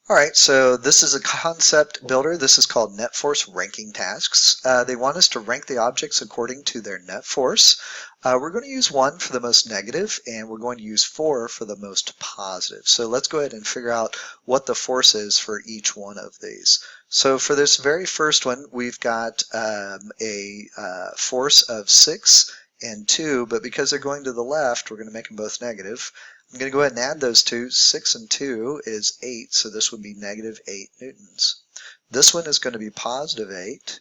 All right, so this is a concept builder. This is called net force ranking tasks. They want us to rank the objects according to their net force. We're going to use 1 for the most negative, and we're going to use 4 for the most positive. So let's go ahead and figure out what the force is for each one of these. So for this very first one, we've got a force of 6 and 2, but because they're going to the left, we're going to make them both negative. I'm going to go ahead and add those two. 6 and 2 is 8, so this would be negative 8 newtons. This one is going to be positive 8.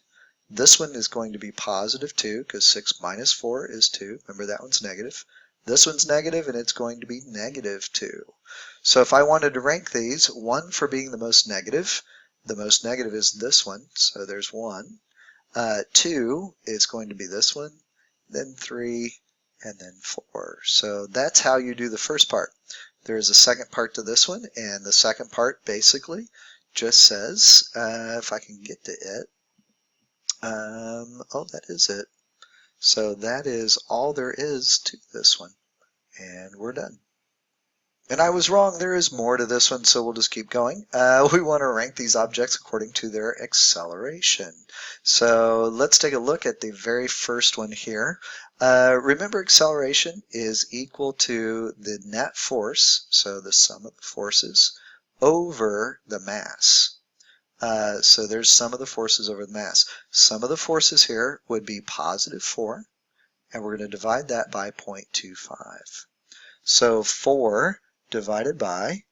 This one is going to be positive 2, because 6 minus 4 is 2. Remember, that one's negative. This one's negative, and it's going to be negative 2. So if I wanted to rank these, 1 for being the most negative is this one, so there's 1. 2 is going to be this one, then 3, and then 4. So that's how you do the first part. There is a second part to this one, and the second part basically just says, if I can get to it, oh, that is it. So that is all there is to this one, and we're done. And I was wrong, there is more to this one, so we'll just keep going. We want to rank these objects according to their acceleration. So let's take a look at the very first one here. Remember, acceleration is equal to the net force, so the sum of the forces, over the mass. So there's sum of the forces over the mass. Sum of the forces here would be positive 4, and we're going to divide that by 0.25. So 4 divided by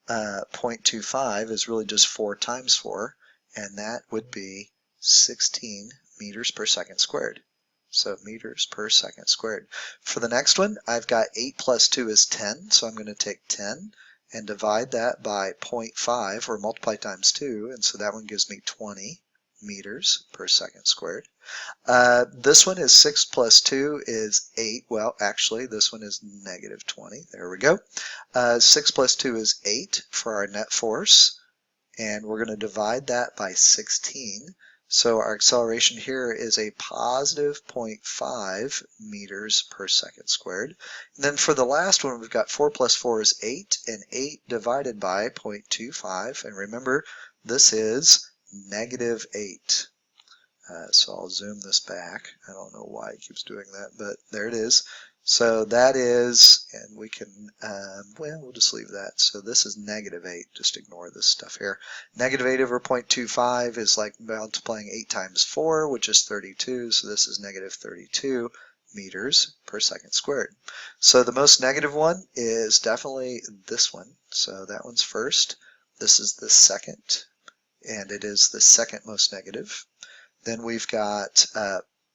0.25 is really just 4 times 4, and that would be 16 meters per second squared. So meters per second squared. For the next one, I've got 8 plus 2 is 10, so I'm going to take 10 and divide that by 0.5, or multiply times 2, and so that one gives me 20 meters per second squared. This one is 6 plus 2 is 8. Well, actually, this one is negative 20. There we go. 6 plus 2 is 8 for our net force, and we're going to divide that by 16. So our acceleration here is a positive 0.5 meters per second squared. And then for the last one, we've got 4 plus 4 is 8, and 8 divided by 0.25. And remember, this is negative 8. So I'll zoom this back. I don't know why it keeps doing that, but there it is. So that is, and we can, well, we'll just leave that. So this is negative 8. Just ignore this stuff here. Negative 8 over 0.25 is like multiplying 8 times 4, which is 32. So this is negative 32 meters per second squared. So the most negative one is definitely this one. So that one's first. This is the second, and it is the second most negative. Then we've got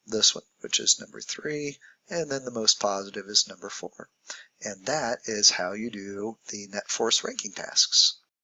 this one, which is number 3, and then the most positive is number 4. And that is how you do the net force ranking tasks.